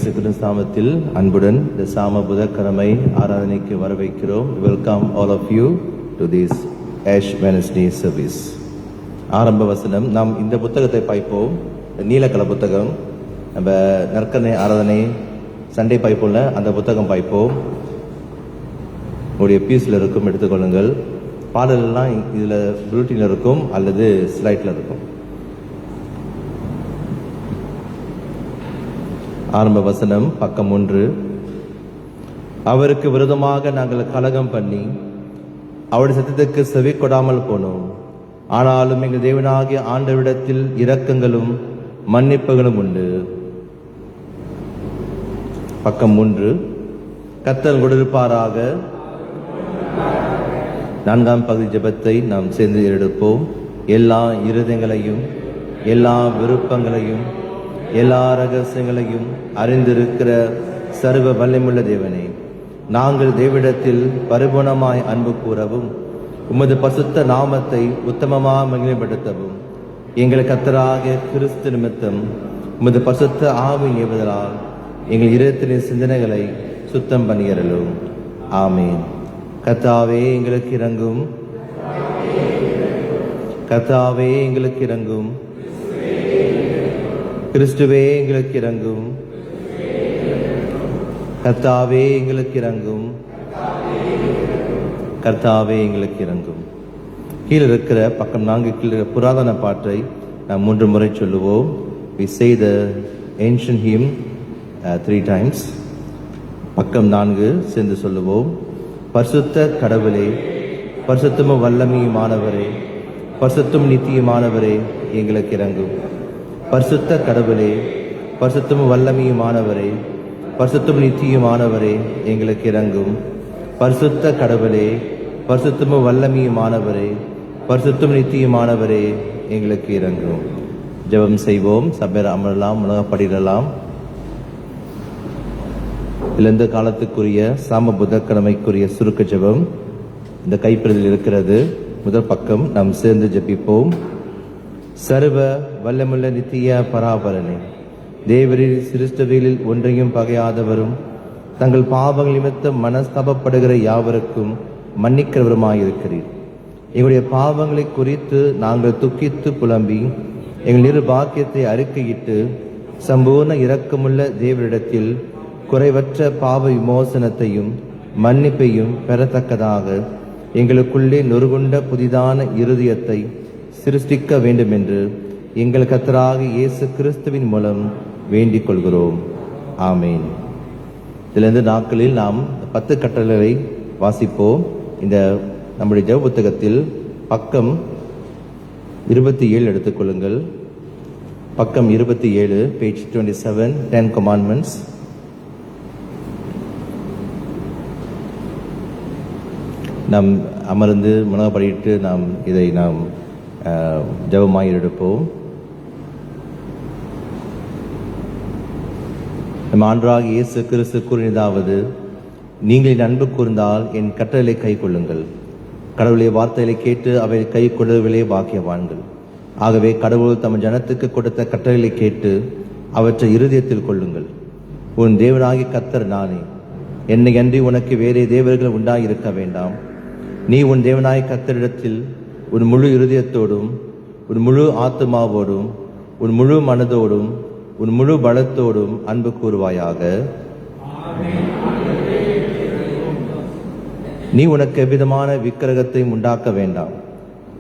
இயேசு கிறிஸ்து நாமத்தில் அன்புடன் இந்த சாம புதன்கிழமை ஆராதனைக்கு வரவேற்கிறோம். Welcome all of you to this Ash Wednesday service. ஆரம்ப வசனம். நாம் இந்த புத்தகத்தை பாய்ப்போம். நீலக்கல புத்தகம். நம்ம நற்கரணை ஆராதனை சண்டே பாய்ப்போம்ல, அந்த புத்தகம் பாய்ப்போம். உங்களுடைய பீஸில் இருக்கும், எடுத்துக்கொள்ளுங்கள். பாடலெல்லாம் இதில் புல்லட்டினில் இருக்கும் அல்லது ஸ்லைட்டில் இருக்கும். ஆரம்ப வசனம், பக்கம் 1. அவருக்கு விரோதமாக நாங்கள் கலகம் பண்ணி அவருடைய சத்தத்துக்கு செவி கொடாமல் போனோம். ஆனாலும் எங்கள் தேவனாகிய ஆண்டவரிடத்தில் இரக்கங்களும் மன்னிப்புகளும் உண்டு. பக்கம் 3. கர்த்தர் கொடுப்பாராக. 4ஆம் பகுதி ஜெபத்தை நாம் சேர்ந்து எடுப்போம். எல்லா இருதயங்களையும் எல்லா விருப்பங்களையும் எல்லா ரகசியங்களையும் அறிந்திருக்கிற சர்வ வல்லமையுள்ள தேவனே, நாங்கள் தேவனிடத்தில் பரிபூர்ணமாய் அன்பு கூறவும் உமது பசுத்த நாமத்தை உத்தமமாக மகிமைப்படுத்தவும் எங்கள் கர்த்தராகிய கிறிஸ்து நிமித்தம் உமது பசுத்த ஆவியின் ஏவுதலால் எங்கள் இதயத்தின் சிந்தனைகளை சுத்தம் பண்ணியறலும். ஆமீன். கர்த்தாவே எங்களுக்கு இரங்கும். கர்த்தாவே எங்களுக்கு இரங்கும். கிறிஸ்துவே எங்களுக்கு இரங்கும். கர்த்தாவே எங்களுக்கு இரங்கும். கர்த்தாவே எங்களுக்கு இரங்கும். கீழே இருக்கிற பக்கம் 4 கீழே புராதன பாட்டை நாம் 3 முறை சொல்லுவோம். We say the ancient hymn 3 times. பக்கம் 4 சேர்ந்து சொல்லுவோம். பரிசுத்த கடவுளே, பரிசுத்தமும் வல்லமையுமானவரே, பரிசுத்தம் நித்தியமானவரே, எங்களுக்கு இரங்கும். பரிசுத்த கடவுளே, பரிசுத்தமும் வல்லமையுமானவரே, பரிசுத்தம் நித்தியமானவரே, எங்களுக்கு இரங்கும். பரிசுத்த கடவுளே, பரிசுத்தமும் வல்லமையுமானவரே, பரிசுத்தம் நித்தியமானவரே, எங்களுக்கு இரங்கும். ஜெபம் செய்வோம். சபையில் அமரலாம், உலகப்படிடலாம். இழந்த காலத்துக்குரிய சாம புதன்கிழமைக்குரிய சுருக்க ஜெபம் இந்த கைப்பிரதில் இருக்கிறது. முதல் பக்கம் நாம் சேர்ந்து ஜெபிப்போம். சர்வ வல்லமுள்ள நித்திய பராபரனே, தேவரில் சிருஷ்டவியலில் ஒன்றையும் பகையாதவரும் தங்கள் பாவங்கள் நிமித்தம் மனஸ்தாபப்படுகிற யாவருக்கும் மன்னிக்கிறவருமாயிருக்கிறீர். எங்களுடைய பாவங்களை குறித்து நாங்கள் துக்கித்து புலம்பி எங்கள் நிர்பாக்கியத்தை அறிக்கையிட்டு சம்பூர்ண இரக்கமுள்ள தேவரிடத்தில் குறைவற்ற பாவ விமோசனத்தையும் மன்னிப்பையும் பெறத்தக்கதாக எங்களுக்குள்ளே நொறுகுண்ட புதிதான இருதயத்தை சிருஷ்டிக்க வேண்டும் என்று எங்கள் கர்த்தராகிய இயேசு கிறிஸ்துவின் மூலம் வேண்டிக் கொள்கிறோம். ஆமீன். இதிலிருந்து நாட்களில் நாம் 10 கட்டளைகளை வாசிப்போம். இந்த நம்முடைய ஜெப புத்தகத்தில் பக்கம் 27 எடுத்துக்கொள்ளுங்கள். பக்கம் 27, பேஜ் 27, 10 commandments. நாம் அமர்ந்து முனகப்படிட்டு நாம் இதை நாம் ஜெபமாய் எடுப்போம். நம் ஆண்டவராகிய இயேசு கிறிஸ்து கூறியதாவது: நீங்கள் என் அன்பு கூர்ந்தால் என் கட்டளை கை கொள்ளுங்கள். கடவுளுடைய வார்த்தைகளை கேட்டு அவை கை கொள்ளுவர்களே பாக்கியவான்கள். ஆகவே கடவுள் தம் ஜனத்துக்கு கொடுத்த கட்டளை கேட்டு அவற்றை இருதயத்தில் கொள்ளுங்கள். உன் தேவனாகிய கர்த்தர் நானே. என்னை அன்றி உனக்கு வேறே தேவர்கள் உண்டாயிருக்க வேண்டாம். நீ உன் தேவனாகிய கர்த்தரிடத்தில் உன் முழு இருதயத்தோடும் உன் முழு ஆத்துமாவோடும் உன் முழு மனதோடும் உன் முழு பலத்தோடும் அன்பு கூறுவாயாக. நீ உனக்கு எவ்விதமான விக்கிரகத்தை உண்டாக்க வேண்டாம்.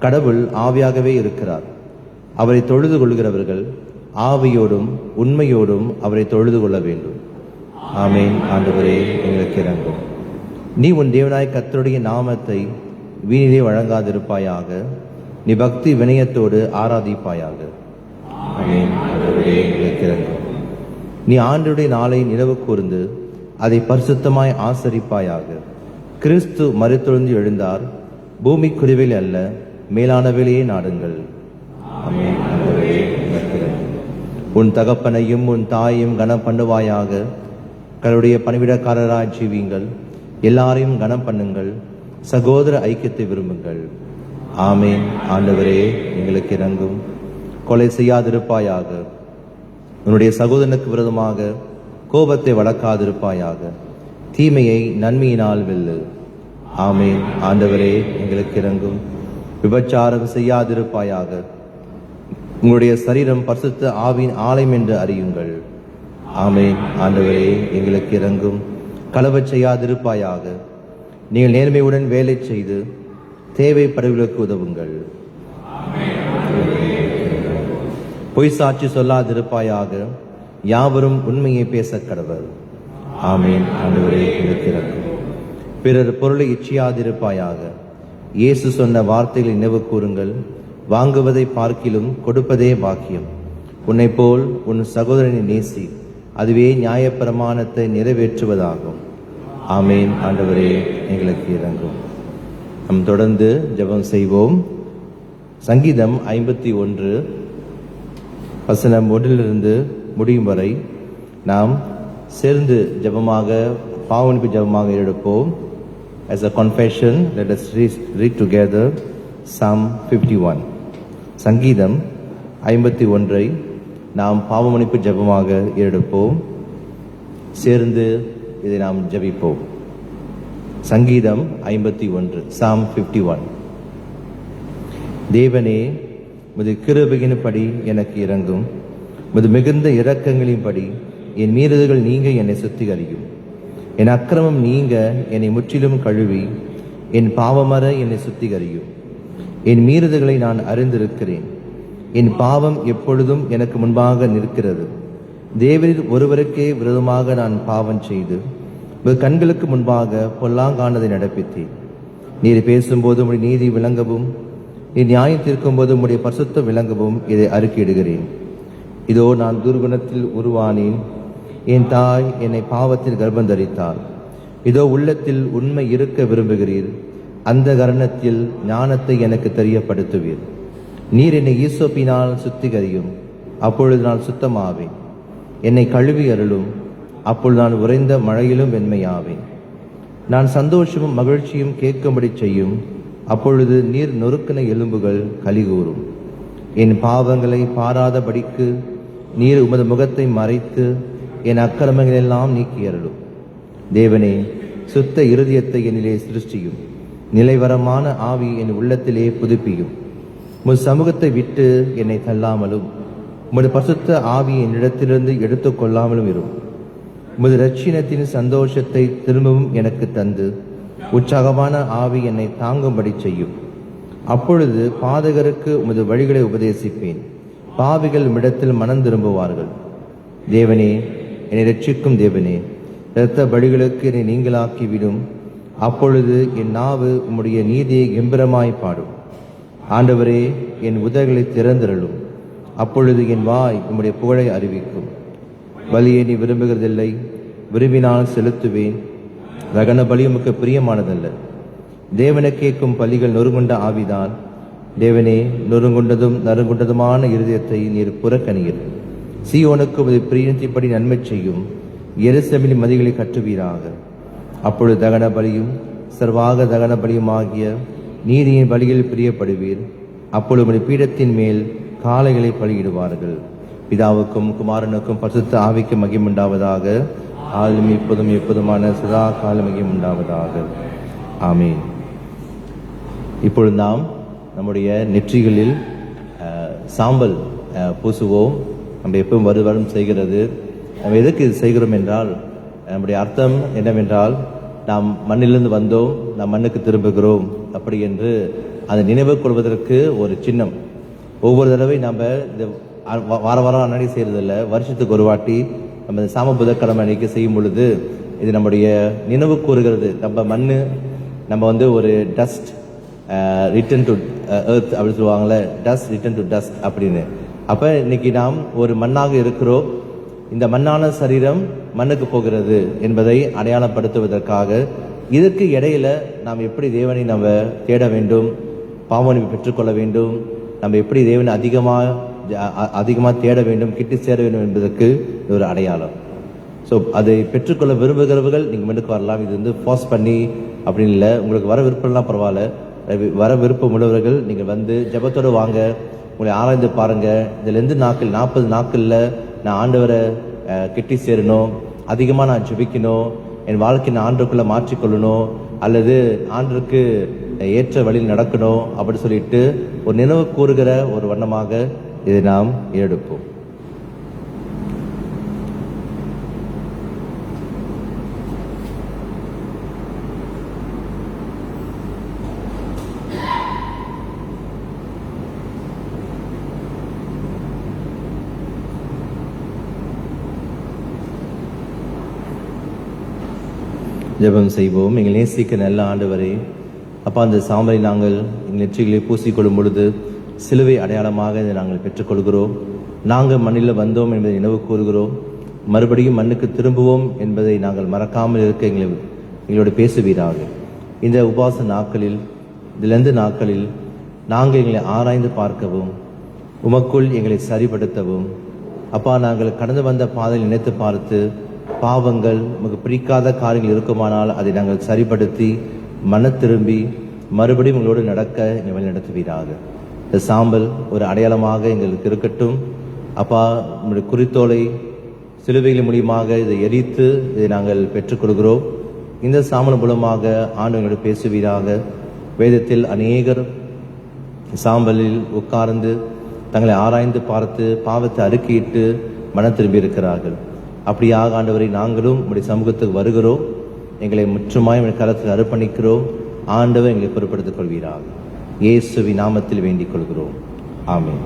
கடவுள் ஆவியாகவே இருக்கிறார். அவரை தொழுது கொள்கிறவர்கள் ஆவியோடும் உண்மையோடும் அவரை தொழுது கொள்ள வேண்டும். ஆமேன். ஆண்டவரே, எங்களுக்கு இரங்கும். நீ உன் தேவனாய் கர்த்தருடைய நாமத்தை வீணிலே வழங்காதிருப்பாயாக. நீ பக்தி வினயத்தோடு ஆராதிப்பாயாக. ஆமேன். ஆண்டவரே, எங்களுக்கு இரங்கும். நீ ஆண்டவருடைய நாளை நினைவு கூர்ந்து அதை பரிசுத்தமாய் ஆசரிப்பாயாக. கிறிஸ்து மரித்தெழுந்து எழுந்தார். பூமி குருவில் அல்ல, மேலானவிலேயே நாடுங்கள். ஆமென். ஆண்டவரே, எங்களுக்கு இரங்கும். உன் தகப்பனையும் உன் தாயையும் கனம் பண்ணுவாயாக. கடவுளுடைய பணிவிடக்காரராய் ஜீவியுங்கள். எல்லாரையும் கனம் பண்ணுங்கள். சகோதர ஐக்கியத்தை விரும்புங்கள். ஆமேன். ஆண்டவரே, எங்களுக்கு இரங்கும். கொலை செய்யாதிருப்பாயாக. உன்னுடைய சகோதரனுக்கு விரோதமாக கோபத்தை வளர்க்காதிருப்பாயாக. தீமையை நன்மையினால் வெல்லு. ஆமேன். ஆண்டவரே, எங்களுக்கு இரங்கும். விபச்சாரம் செய்யாதிருப்பாயாக. உங்களுடைய சரீரம் பரிசுத்த ஆவியின் ஆலயம் என்று அறியுங்கள். ஆமேன். ஆண்டவரே, எங்களுக்கு இரங்கும். களவு செய்யாதிருப்பாயாக. நீங்கள் நேர்மையுடன் வேலை செய்து தேவைப்படுவதற்கு உதவுங்கள். பொய் சாட்சி சொல்லாதிருப்பாயாக. யாவரும் உண்மையை பேச கடவர். ஆமேன். ஆண்டவரே, எங்களுக்கு இரங்கும். பிறர் பொருளை இச்சியாதிருப்பாயாக. இயேசு சொன்ன வார்த்தைகளை நினைவு கூறுங்கள். வாங்குவதை பார்க்கிலும் கொடுப்பதே பாக்கியம். உன்னை போல் உன் சகோதரனை நேசி, அதுவே நியாயப்பிரமாணத்தை நிறைவேற்றுவதாகும். ஆமேன். ஆண்டவரே, எங்களுக்கு இரங்கும். நாம் தொடர்ந்து ஜெபம் செய்வோம். சங்கீதம் 51 வசனம் 1 முடியும் வரை நாம் சேர்ந்து ஜெபமாக, பாவமன்னிப்பு ஜெபமாக எடுப்போம். As a confession, let us read together Psalm 51. சங்கீதம் 51 நாம் பாவமன்னிப்பு ஜெபமாக எடுப்போம். சேர்ந்து இதை நாம் ஜெபிப்போம். சங்கீதம் 51, Psalm 51. தேவனே, உமது கிருபையின்படி எனக்கு இரங்கும். உமது மிகுந்த இரக்கங்களின்படி என் மீறுதல்கள் நீங்க என்னை சுத்திகரியும். என் அக்கிரமம் நீங்க என்னை முற்றிலும் கழுவி என் பாவமற என்னை சுத்திகரியும். என் மீறுதல்களை நான் அறிந்திருக்கிறேன். என் பாவம் எப்பொழுதும் எனக்கு முன்பாக நிற்கிறது. தேவரீர் ஒருவருக்கே விரோதமாக நான் பாவம் செய்து கண்களுக்கு முன்பாக பொல்லாங்கானதை நடப்பித்தேன். நீர் பேசும்போது உம்முடைய நீதி விளங்கவும், நீர் நியாயம் தீர்க்கும் போது உம்முடைய பரிசுத்தம் விளங்கவும் இதை அறிக்கையிடுகிறேன். இதோ நான் துர்குணத்தில் உருவானேன். என் தாய் என்னை பாவத்தில் கர்ப்பம் தரித்தாள். இதோ உள்ளத்தில் உண்மை இருக்க விரும்புகிறீர். அந்த கரணத்தில் ஞானத்தை எனக்கு தெரியப்படுத்துவீர். நீர் என்னை ஈசோப்பினால் சுத்திகரியும், அப்பொழுது நான் சுத்தமாவேன். என்னை கழுவி அருளும், அப்பொழுது நான் உறைந்த மழையிலும் வெண்மையாவேன். நான் சந்தோஷமும் மகிழ்ச்சியும் கேட்கும்படி செய்யும், அப்பொழுது நீர் நொறுக்கின எலும்புகள் கலிகூறும். என் பாவங்களை பாராதபடிக்கு நீர் உமது முகத்தை மறைத்து என் அக்கிரமங்களெல்லாம் நீக்கி அருளும். தேவனே, சுத்த இருதயத்தை என்னிலே சிருஷ்டியும், நிலைவரமான ஆவி என் உள்ளத்திலே புதுப்பியும். உமது சமூகத்தை விட்டு என்னை தள்ளாமலும், உமது பரிசுத்த ஆவி என்னிடத்திலிருந்து எடுத்துக் கொள்ளாமலும் இரும். உமது இரட்சினத்தின் சந்தோஷத்தை திரும்பவும் எனக்கு தந்து உற்சாகமான ஆவி என்னை தாங்கும்படி செய்யும். அப்பொழுது பாதகருக்கு உமது வழிகளை உபதேசிப்பேன். பாவிகள் உம்மிடத்தில் மனம் திரும்புவார்கள். தேவனே, என்னை ரட்சிக்கும் தேவனே, இரத்த பலிகளுக்கு என்னை நீங்களாக்கிவிடும். அப்பொழுது என் நாவு உம்முடைய நீதியை கெம்பீரமாய் பாடும். ஆண்டவரே, என் உதடுகளை திறந்திரளும். அப்பொழுது என் வாய் உம்முடைய புகழை அறிவிக்கும். பலியை நீ விரும்புகிறதில்லை, விரும்பினால் செலுத்துவேன். ரகன பலி உமக்கு பிரியமானதல்ல. தேவனை கேட்கும் பலிகள் நொறுங்குண்ட ஆவிதான். தேவனே, நொறுங்குண்டதும் நறுங்குண்டதுமான இருதயத்தை நீர் புறக்கணியர். சீயோனுக்கு உமது பிரியத்தின்படி நன்மை செய்யும். எருசலேமின் மதிகளை கட்டுவீராக. அப்பொழுது தகன பலியும் சர்வாக தகன பலியும் ஆகிய நீதியின் பலியில் பிரியப்படுவீர். அப்பொழுது உமது பீடத்தின் மேல் காளைகளை பலியிடுவார்கள். பிதாவுக்கும் குமாரனுக்கும் பரிசுத்த ஆவிக்கும் மகிமை உண்டாவதாக. ஆளும் இப்போதும் எப்போதுமான சதா கால மகிமை உண்டாவதாக. ஆமீன். இப்பொழுது நாம் நம்முடைய நெற்றிகளில் சாம்பல் பூசுவோம். நம்ம எப்பவும் வருவரும் செய்கிறது. நம்ம எதுக்கு இது செய்கிறோம் என்றால், நம்முடைய அர்த்தம் என்னவென்றால், நாம் மண்ணிலிருந்து வந்தோம், நாம் மண்ணுக்கு திரும்புகிறோம் அப்படி என்று அதை நினைவு கொள்வதற்கு ஒரு சின்னம். ஒவ்வொரு தடவை நம்ம இந்த வார வாரம் அன்னடி செய்கிறதில்ல, வருஷத்துக்கு ஒரு வாட்டி நம்ம இந்த சாம புதக்கிழமை அன்னைக்கு செய்யும் பொழுது இது நம்முடைய நினைவு கூறுகிறது. நம்ம மண், நம்ம வந்து ஒரு டஸ்ட் ரிட்டன் டு எர்த் அப்படின்னு சொல்லுவாங்கள்ல, டஸ்ட் ரிட்டன் டு டஸ்ட் அப்படின்னு. அப்போ இன்னைக்கு நாம் ஒரு மண்ணாக இருக்கிறோம். இந்த மண்ணான சரீரம் மண்ணுக்கு போகிறது என்பதை அடையாளப்படுத்துவதற்காக இதற்கு இடையில நாம் எப்படி தேவனை நம்ம தேட வேண்டும், பாவமன்னிப்பு பெற்றுக்கொள்ள வேண்டும், நம்ம எப்படி தேவனை அதிகமாக தேட வேண்டும், கிட்டி சேர வேண்டும் என்பதற்கு ஒரு அடையாளம். ஸோ அதை பெற்றுக்கொள்ள விரும்புகிறவர்கள் நீங்கள் முன்னுக்கு வரலாம். இது வந்து ஃபாஸ்ட் பண்ணி அப்படின்னு இல்லை. உங்களுக்கு வர விருப்பம்லாம் பரவாயில்ல. வர விருப்பம் உள்ளவர்கள் நீங்கள் வந்து ஜெபத்தோடு வாங்க, உங்களை ஆராய்ந்து பாருங்கள். இதில் 40 நாட்களில் நான் ஆண்டவரை கிட்டி சேரணும், அதிகமாக நான் ஜெபிக்கணும், என் வாழ்க்கையை நான் ஆண்டருக்குள்ளே மாற்றிக்கொள்ளணும், அல்லது ஆண்டருக்கு ஏற்ற வழியில் நடக்கணும் அப்படி சொல்லிட்டு ஒரு நினைவு கூறுகிற ஒரு வண்ணமாக இதை நாம் எடுப்போம். ஜெபம் செய்வோம். எங்கள் நேசிக்க நல்ல ஆண்டவரே, அப்பா, அந்த சாம்பலை நாங்கள் எங்கள் நெற்றிகளை பூசிக்கொள்ளும் பொழுது சிலுவை அடையாளமாக இதை நாங்கள் பெற்றுக்கொள்கிறோம். நாங்கள் மண்ணில் வந்தோம் என்பதை நினைவு கூறுகிறோம். மறுபடியும் மண்ணுக்கு திரும்புவோம் என்பதை நாங்கள் மறக்காமல் இருக்க எங்களோடு பேசுவீராக. இந்த உபவாச நாட்களில், இதிலிருந்து நாட்களில் நாங்கள் எங்களை ஆராய்ந்து பார்க்கவும், உமக்குள் எங்களை சரிப்படுத்தவும், அப்பா, நாங்கள் கடந்து வந்த பாதையில் நினைத்து பார்த்து பாவங்கள் நமக்கு பிடிக்காத காரியங்கள் இருக்குமானால் அதை நாங்கள் சரிப்படுத்தி மன திரும்பி மறுபடியும் உங்களோடு நடக்க எங்களை வழிநடத்துவீராக. இந்த சாம்பல் ஒரு அடையாளமாக எங்களுக்கு இருக்கட்டும். அப்பா, உங்களுடைய குறித்தோலை சிலுவைகள் மூலியமாக இதை எரித்து இதை நாங்கள் பெற்றுக்கொள்கிறோம். இந்த சாம்பல் மூலமாக ஆண்டவங்களோடு பேசுவீராக. வேதத்தில் அநேகர் சாம்பலில் உட்கார்ந்து தங்களை ஆராய்ந்து பார்த்து பாவத்தை அறிக்கையிட்டு மனம் திரும்பி இருக்கிறார்கள். அப்படியாக ஆண்டவரை நாங்களும் உங்களுடைய சமூகத்துக்கு வருகிறோம். எங்களை முற்றுமாய் உங்களுடைய கரத்தில் அர்ப்பணிக்கிறோம். ஆண்டவர் எங்களை பொறுப்படுத்திக் கொள்வீராக. இயேசுவின் நாமத்தில் வேண்டிக் கொள்கிறோம். ஆமென்.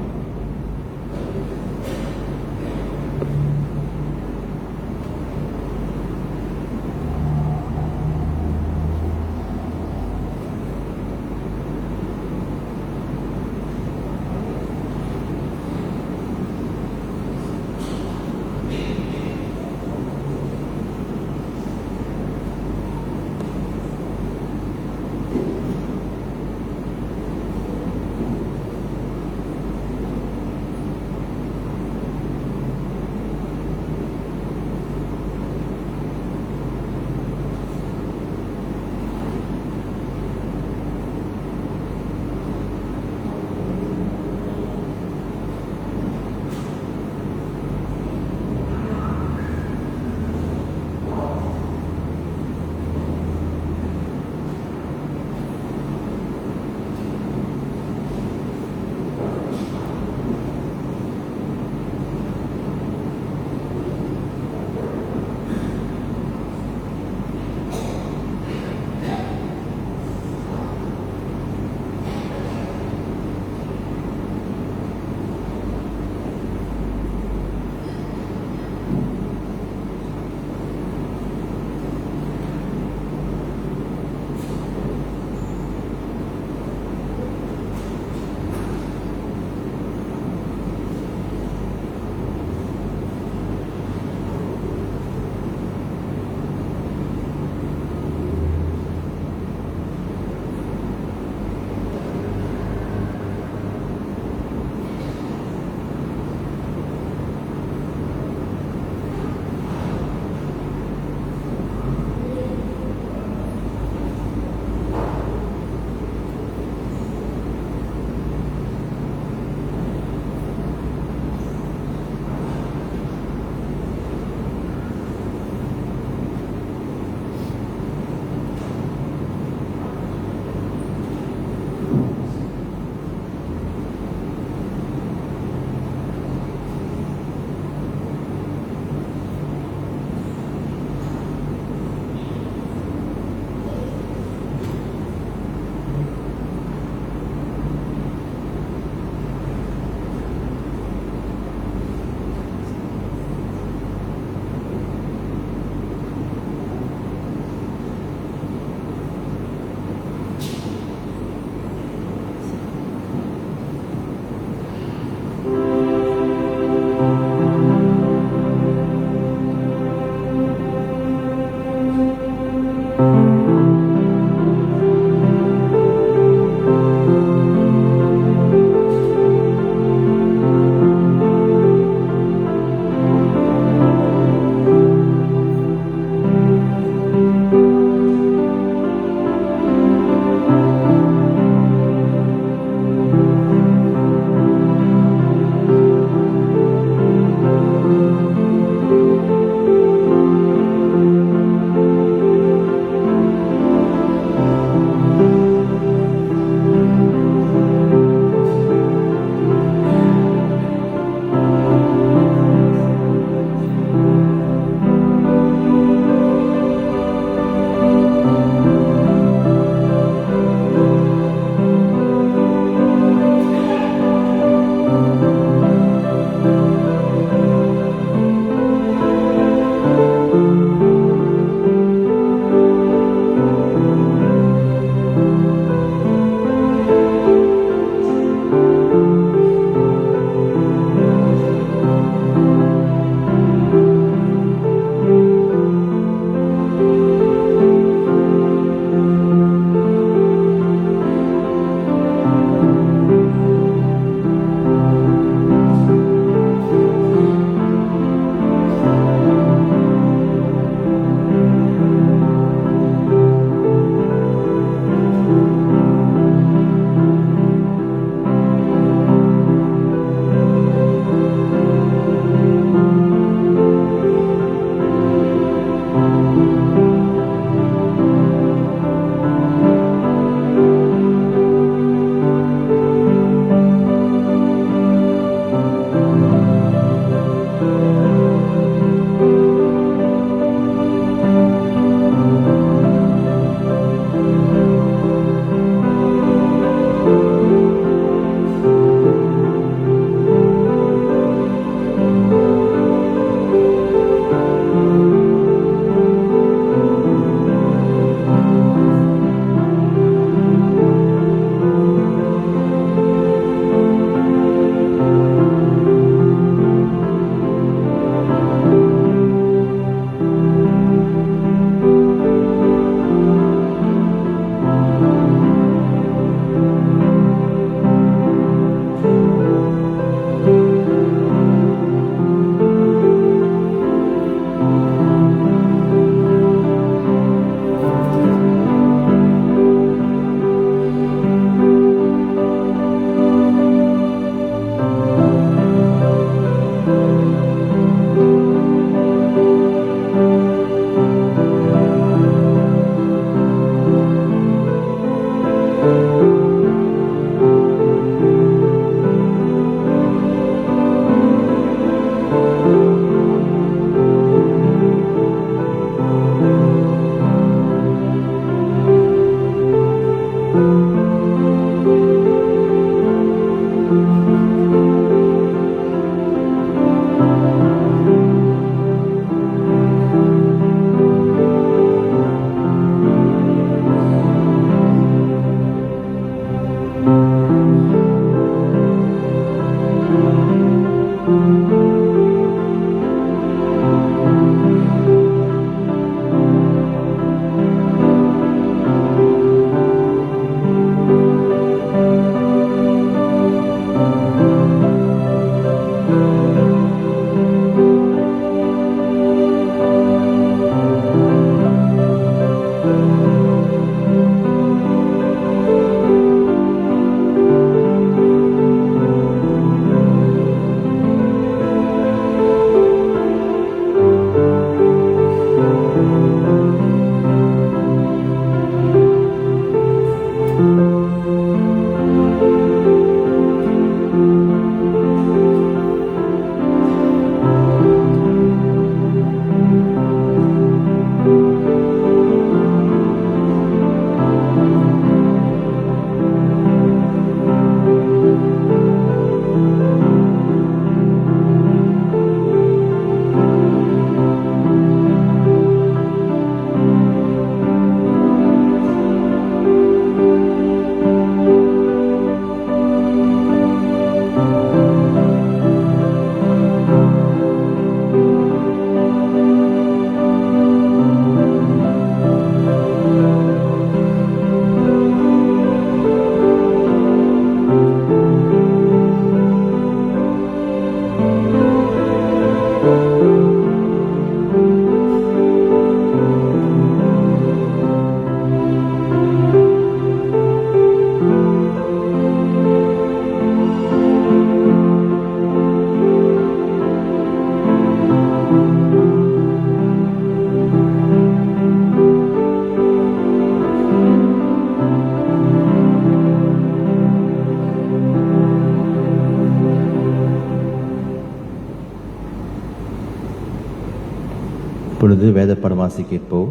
இப்பொழுது வேதப்பாடம் வாசி கேட்போம்.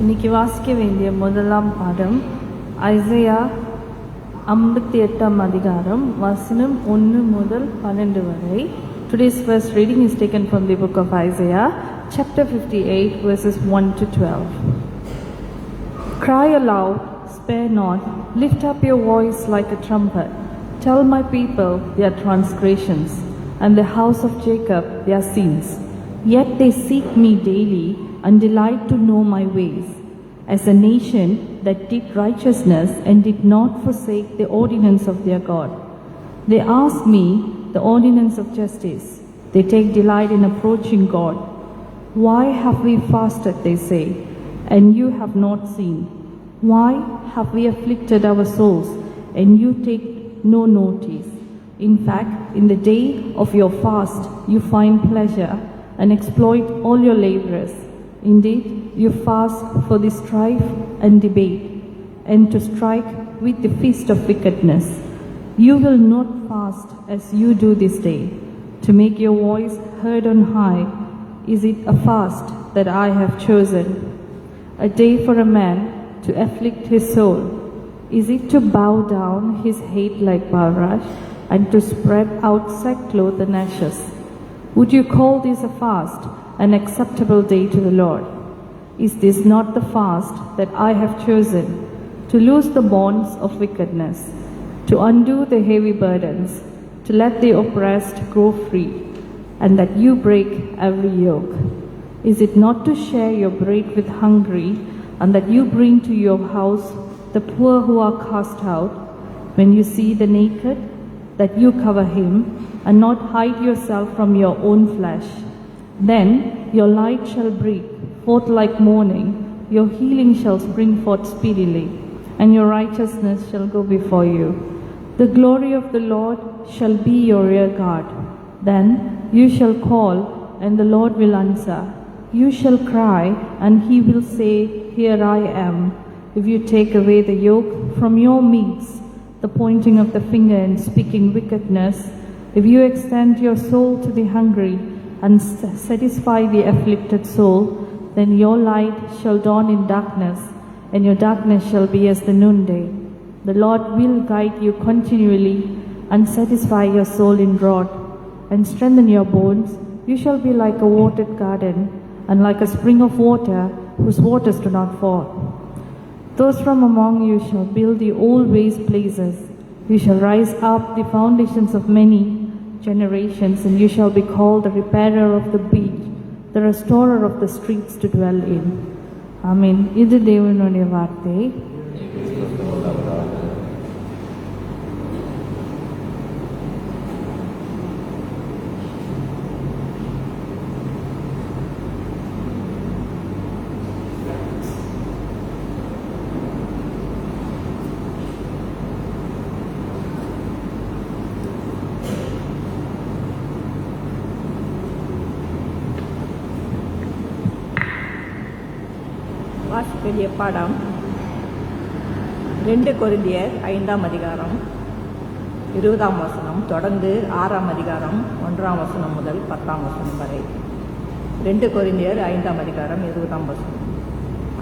இன்னைக்கு வாசிக்க வேண்டிய முதலாம் பாடம் ஐசையா 58 அதிகாரம் வசனம் 1 முதல் 12 வரை. Today's first reading is taken from the book of Isaiah, chapter 58, verses 1 to 12. Cry aloud, spare not, lift up your voice like a trumpet. Tell my people their transgressions, and the house of Jacob their sins. Yet they seek me daily, and delight to know my ways, as a nation that did righteousness and did not forsake the ordinance of their God. They ask me the ordinance of justice. They take delight in approaching God. Why have we fasted, they say, and you have not seen? Why have we afflicted our souls, and you take no notice? In fact, in the day of your fast you find pleasure and exploit all your laborers. Indeed, you fast for the strife and debate, and to strike with the fist of wickedness. You will not fast as you do this day, to make your voice heard on high. Is it a fast that I have chosen, a day for a man to afflict his soul? Is it to bow down his head like bulrush, and to spread out sackcloth and ashes? Would you call this a fast, an acceptable day to the Lord? Is this not the fast that I have chosen, to loose the bonds of wickedness, to undo the heavy burdens, to let the oppressed go free, and that you break every yoke? Is it not to share your bread with hungry, and that you bring to your house the poor who are cast out? When you see the naked, that you cover him, and not hide yourself from your own flesh? Then your light shall break forth like morning, your healing shall spring forth speedily, and your righteousness shall go before you. The glory of the Lord shall be your rear guard. Then you shall call, and the Lord will answer. You shall cry, and he will say, Here I am. If you take away the yoke from your midst, the pointing of the finger and speaking wickedness, if you extend your soul to the hungry, and satisfy the afflicted soul, then your light shall dawn in darkness, and your darkness shall be as the noonday. The Lord will guide you continually, and satisfy your soul in drought, and strengthen your bones. You shall be like a watered garden, and like a spring of water, whose waters do not fall. Those from among you shall build the old waste places. You shall rise up the foundations of many generations, and you shall be called the repairer of the beach, the restorer of the streets to dwell in. Amen. இது தேவனுடைய வார்த்தை. வாசிக்கக்கூடிய பாடம் 2 கொரிந்தியர் 5 அதிகாரம் 20 வசனம் தொடர்ந்து 6 அதிகாரம் 1 வசனம் முதல் 10 வசனம் வரை. 2 கொரிந்தியர் 5 அதிகாரம் 20 வசனம்.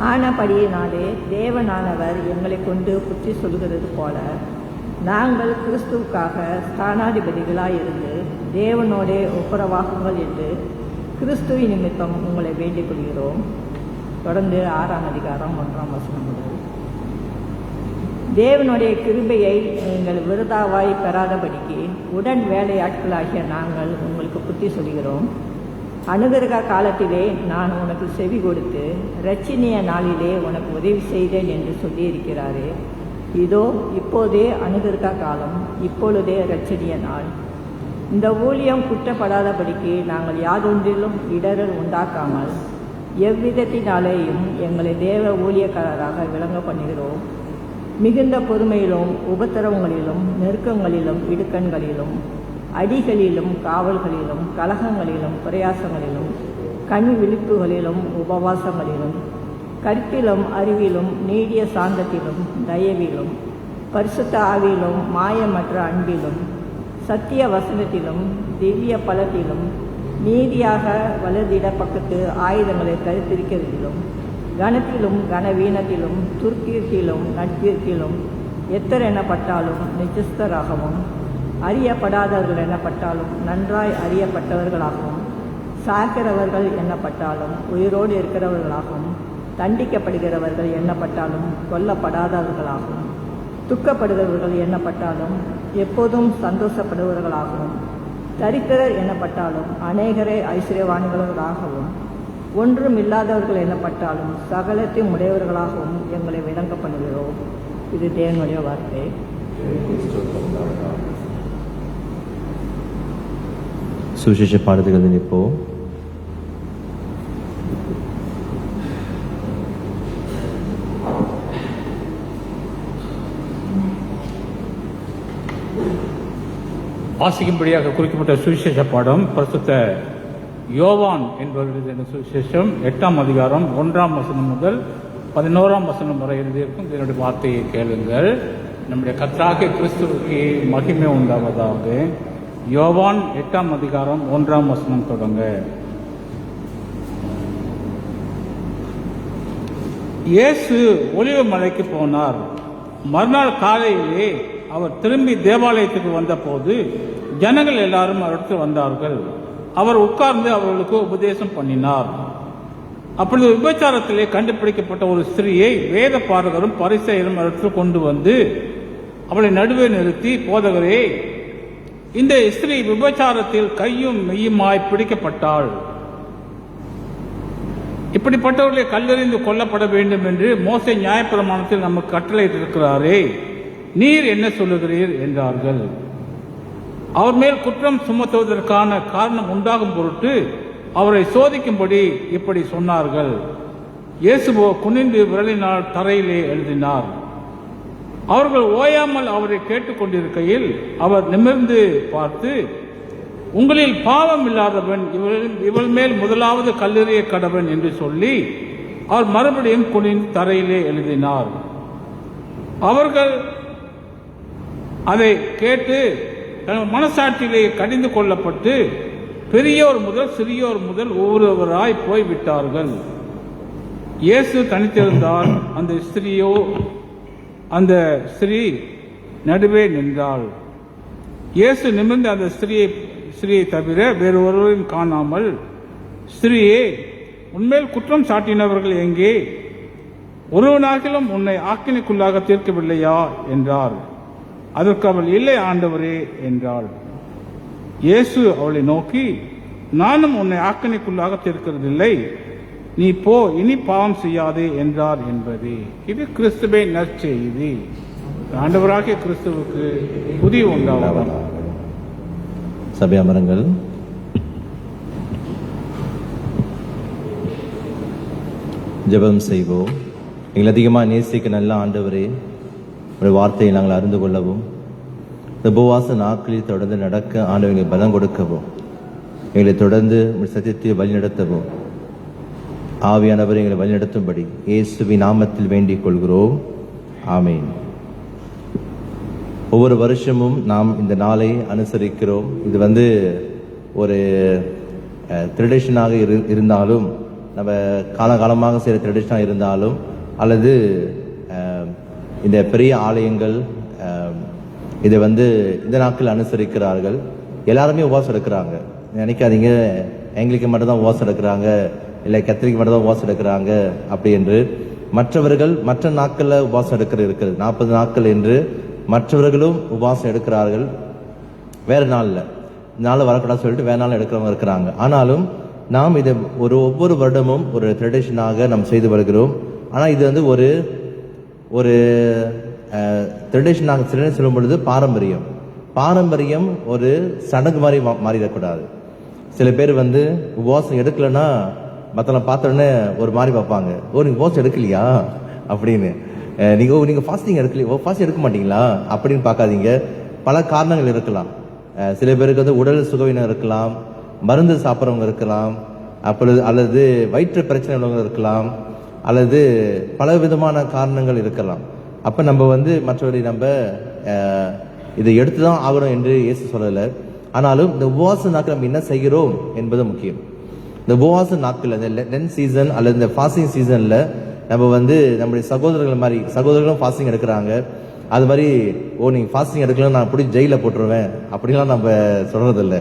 ஆனபடியினாலே தேவனானவர் எங்களை கொண்டு புத்தி சொல்கிறது போல நாங்கள் கிறிஸ்துவுக்காக ஸ்தானாதிபதிகளாயிருந்து தேவனோடே ஒப்புரவாகுங்கள் என்று கிறிஸ்துவின் நிமித்தம் உங்களை வேண்டிக் கொள்கிறோம். தொடர்ந்து 6 அதிகாரம் 1 வசனம் முதல். தேவனுடைய கிருபையை நீங்கள் விருதாவாய் பெறாதபடிக்கு உடன் வேலையாட்களாகிய நாங்கள் உங்களுக்கு புத்தி சொல்கிறோம். அனுகிரக காலத்திலே நான் உனக்கு செவி கொடுத்து இரட்சணிய நாளிலே உனக்கு உதவி செய்தேன் என்று சொல்லியிருக்கிறாரே. இதோ இப்போதே அனுகிரக காலம், இப்பொழுதே இரட்சணிய நாள். இந்த ஊழியம் குற்றப்படாதபடிக்கு நாங்கள் யாதொன்றிலும் இடரல் உண்டாக்காமல் எவ்விதத்தினாலேயும் எங்களை தேவ ஊழியக்காரராக விளங்க பண்ணுகிறோம். மிகுந்த பொறுமையிலும் உபத்திரவங்களிலும் நெருக்கங்களிலும் இடுக்கண்களிலும் அடிகளிலும் காவல்களிலும் கலகங்களிலும் பிரயாசங்களிலும் கண் விழிப்புகளிலும் உபவாசங்களிலும் கற்பிலும் அறிவிலும் நீடிய சாந்தத்திலும் தயவிலும் பரிசுத்த ஆவியிலும் மாயமற்ற அன்பிலும் சத்திய வசனத்திலும் திவ்ய பலத்திலும் நீதியாக வலதிட பக்கத்து ஆயுதங்களை கருத்திருக்கிறதிலும் கனத்திலும் கனவீனத்திலும் துர்க்கீர்த்திலும் நட்பீர்த்திலும் எத்தர் எனப்பட்டாலும் நிச்சஸ்தராகவும் அறியப்படாதவர்கள் எனப்பட்டாலும் நன்றாய் அறியப்பட்டவர்களாகவும் சாக்கிறவர்கள் எண்ணப்பட்டாலும் உயிரோடு இருக்கிறவர்களாகவும் தண்டிக்கப்படுகிறவர்கள் எண்ணப்பட்டாலும் கொல்லப்படாதவர்களாகவும் துக்கப்படுகிறவர்கள் எண்ணப்பட்டாலும் எப்போதும் சந்தோஷப்படுபவர்களாகவும் தரித்திரர் எண்ணப்பட்டாலும் அநேகரை ஐஸ்வர்யவான்களாகவும் ஒன்றும் இல்லாதவர்கள் எண்ணப்பட்டாலும் சகலத்தையும் உடையவர்களாகவும் எங்களை விளங்க பண்ணுகிறோம். இது தேவனுடைய வார்த்தை. சுவிசேஷ பாடல்கள் இப்போ வாசிக்கும்படியாக குறிக்கப்பட்ட சுவிசேஷ பாடம் பரிசுத்த யோவான் என்பவருடைய சுவிசேஷம் 8ஆம் அதிகாரம் 1ஆம் வசனம் முதல் 11ஆம் வசனம் வரை எழுதியிருக்கும் இதனுடைய வார்த்தையை கேளுங்கள். நம்முடைய கர்த்தராகிய கிறிஸ்துவுக்கு மகிமை உண்டாவதாக. யோவான் 8ஆம் அதிகாரம் 1ஆம் வசனம் தொடங்க. இயேசு ஒலிவ மலைக்கு போனார். மறுநாள் காலையிலே அவர் திரும்பி தேவாலயத்துக்கு வந்தபோது ஜனங்கள் எல்லாரும் அவரிடத்தில் வந்தார்கள். அவர் உட்கார்ந்து அவர்களுக்கு உபதேசம் பண்ணினார். அப்பொழுது விபச்சாரத்திலே கண்டுபிடிக்கப்பட்ட ஒரு ஸ்திரீயை வேத பாரகரும் பரிசேயரும் அவரிடத்தில் கொண்டு வந்து அவளை நடுவே நிறுத்தி, போதகரே, இந்த ஸ்திரீ விபச்சாரத்தில் கையும் மெய்யுமாய் பிடிக்கப்பட்டாள். இப்படிப்பட்டவர்களை கல்லெறிந்து கொல்லப்பட வேண்டும் என்று மோசே நியாயப்பிரமாணத்தில் நமக்கு கட்டளையிட்டிருக்கிறாரே, நீர் என்ன சொல்லுகிறீர் என்றார்கள். அவர் மேல் குற்றம் சுமத்துவதற்கான காரணம் உண்டாகும் பொருட்டு அவரை சோதிக்கும்படி இப்படி சொன்னார்கள். இயேசுவோ குனிந்து விரலினால் தரையிலே எழுதினார். அவர்கள் ஓயாமல் அவரை கேட்டுக்கொண்டிருக்கையில் அவர் நிமிர்ந்து பார்த்து, உங்களில் பாவம் இல்லாதவன் இவள் மேல் முதலாவது கல்லெறிய கடவன் என்று சொல்லி அவர் மறுபடியும் குனிந்து தரையிலே எழுதினார். அவர்கள் அதை கேட்டு மனசாட்சியிலே கடிந்து கொள்ளப்பட்டு பெரியோர் முதல் சிறியோர் முதல் ஒவ்வொருவராய் போய்விட்டார்கள். இயேசு தனித்திருந்தால் அந்த ஸ்திரீ நடுவே நின்றாள். இயேசு நிமிர்ந்து அந்த ஸ்திரீயை தவிர வேறு ஒருவரையும் காணாமல், ஸ்திரீயே, உன்மேல் குற்றம் சாட்டினவர்கள் எங்கே? ஒருவனாகிலும் உன்னை ஆக்கினைக்குள்ளாக தீர்க்கவில்லையா என்றார். அதற்கு அவள், இல்லை ஆண்டவரே என்றாள். இயேசு அவளை நோக்கி, நானும் உன்னை ஆக்கினைக்குள்ளாக தீர்க்கிறதில்லை, நீ போ, இனி பாவம் செய்யாதே என்றார் என்பதே. இது கிறிஸ்துவை நற்செய்தி. ஆண்டவராகிய கிறிஸ்துவுக்கு புதி உண்டாவதாக. சபை அமரங்கள். ஜெபம் செய்வோம். எங்களை அதிகமாக நேசிக்க நல்ல ஆண்டவரே, ஒரு வார்த்தையை நாங்கள் அறிந்து கொள்ளவும், இந்த உபவாச நாட்களில் தொடர்ந்து நடக்க ஆண்டவர்களை பலம் கொடுக்கவும், எங்களை தொடர்ந்து சத்தியத்தை வழிநடத்தவும் ஆவியானவர் எங்களை வழிநடத்தும்படி இயேசுவின் நாமத்தில் வேண்டிக் கொள்கிறோம். ஆமீன். ஒவ்வொரு வருஷமும் நாம் இந்த நாளை அனுசரிக்கிறோம். இது ஒரு ட்ரெடிஷனாக இருந்தாலும், நம்ம காலகாலமாக செய்கிற ட்ரெடிஷனாக இருந்தாலும், அல்லது இந்த பெரிய ஆலயங்கள் இதை இந்த நாட்கள் அனுசரிக்கிறார்கள். எல்லாருமே உபவாசம் எடுக்கிறாங்க. நினைக்காதீங்க எங்களுக்கு மட்டும்தான் உபவாசம் எடுக்கிறாங்க, இல்லை கத்திரிக்கு மட்டும்தான் உபவாசம் எடுக்கிறாங்க அப்படி என்று. மற்றவர்கள் மற்ற நாட்களில் உபவாசம் இருக்கிறது 40 நாட்கள் என்று மற்றவர்களும் உபவாசம் எடுக்கிறார்கள். வேறு நாளில் வரக்கூடாது சொல்லிட்டு வேறு நாள் எடுக்கிறவங்க இருக்கிறாங்க. ஆனாலும் நாம் இதை ஒவ்வொரு வருடமும் ஒரு ட்ரெடிஷனாக நாம் செய்து வருகிறோம். ஆனால் இது ஒரு ட்ரெடிஷனாக சொல்லும் பொழுது பாரம்பரியம் ஒரு சடங்கு மாதிரி மாறிடக்கூடாது. சில பேர் உபவாசம் எடுக்கலைன்னா மற்றவங்க பார்த்தோன்னே ஒரு மாதிரி பார்ப்பாங்க, ஓ நீ உபவாசம் எடுக்கலையா அப்படின்னு. நீங்க ஃபாஸ்டிங் ஃபாஸ்டிங் எடுக்க மாட்டீங்களா அப்படின்னு பார்க்காதீங்க. பல காரணங்கள் இருக்கலாம். சில பேருக்கு வந்து உடல் சுகவீனம் இருக்கலாம், மருந்து சாப்பிட்றவங்க இருக்கலாம், அல்லது வயிற்று பிரச்சனை உள்ளவங்க இருக்கலாம், அல்லது பல விதமான காரணங்கள் இருக்கலாம். அப்ப நம்ம வந்து மற்றவரை நம்ம இதை எடுத்துதான் ஆகணும் என்று இயேசு சொல்லலை. ஆனாலும் இந்த உபவாச நாட்கள் நம்ம என்ன செய்கிறோம் என்பது முக்கியம். இந்த உபவாச நாட்கள், இந்த லென்த் சீசன் அல்லது இந்த ஃபாஸ்டிங் சீசன்ல நம்ம வந்து நம்முடைய சகோதரர்களும் ஃபாஸ்டிங் எடுக்கிறாங்க. அது மாதிரி நீங்க ஃபாஸ்டிங் எடுக்கலாம் நான் பிடிச்சி ஜெயில போட்டுருவேன் அப்படிலாம் நம்ம சொல்றது இல்லை.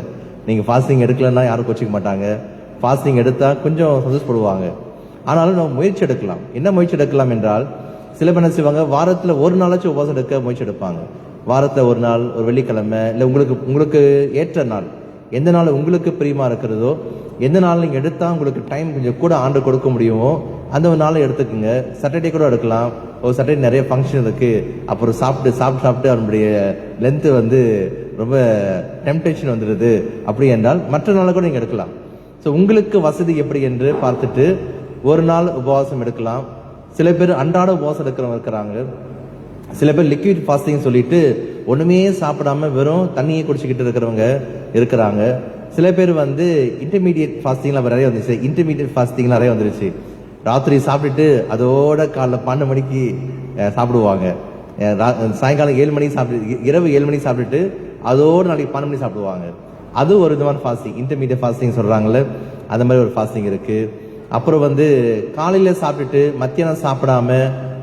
நீங்க ஃபாஸ்டிங் எடுக்கலன்னா யாரும் கோச்சிக்க மாட்டாங்க. ஃபாஸ்டிங் எடுத்தா கொஞ்சம் சந்தோஷப்படுவாங்க. ஆனாலும் நம்ம முயற்சி எடுக்கலாம். என்ன முயற்சி எடுக்கலாம் என்றால், சில பேர் என்ன செய்வாங்க, வாரத்துல ஒரு நாளாச்சும் உபவாசம் எடுக்க முயற்சி எடுப்பாங்க. வாரத்துல ஒரு நாள், ஒரு வெள்ளிக்கிழமை, இல்லை உங்களுக்கு ஏற்ற நாள், எந்த நாள் உங்களுக்கு பிரியமா இருக்கிறதோ, எந்த நாள் நீங்க எடுத்தா உங்களுக்கு டைம் கொஞ்சம் கூட ஆண்டு கொடுக்க முடியுமோ அந்த ஒரு நாளை எடுத்துக்கோங்க. சாட்டர்டே கூட எடுக்கலாம். ஒரு சாட்டர்டே நிறைய ஃபங்க்ஷன் இருக்கு, அப்புறம் சாப்பிட்டு அவனுடைய லென்த் வந்து ரொம்ப டெம்டேஷன் வந்துடுது. அப்படி என்றால் மற்ற நாளை கூட நீங்க எடுக்கலாம். ஸோ உங்களுக்கு வசதி எப்படி என்று பார்த்துட்டு ஒரு நாள் உபவாசம் எடுக்கலாம். சில பேர் அன்றாட உபவாசம் எடுக்கிறவங்க இருக்கிறாங்க. சில பேர் லிக்விட் ஃபாஸ்டிங் சொல்லிட்டு ஒண்ணுமே சாப்பிடாம வெறும் தண்ணியை குடிச்சுக்கிட்டு இருக்கிறவங்க இருக்கிறாங்க. சில பேர் வந்து இன்டர்மீடியட் ஃபாஸ்டிங்லாம் நிறைய வந்துருச்சு. ராத்திரி சாப்பிட்டுட்டு அதோட காலைல 12 மணிக்கு சாப்பிடுவாங்க. சாயங்காலம் 7 மணிக்கு சாப்பிட்டு, இரவு 7 மணிக்கு சாப்பிட்டுட்டு அதோடு நாளைக்கு 12 மணி சாப்பிடுவாங்க. அது ஒரு விதமான ஃபாஸ்டிங், இன்டர்மீடியட் ஃபாஸ்டிங் சொல்றாங்கல்ல, அந்த மாதிரி ஒரு ஃபாஸ்டிங் இருக்கு. அப்புறம் வந்து காலையில சாப்பிட்டுட்டு மத்தியானம் சாப்பிடாம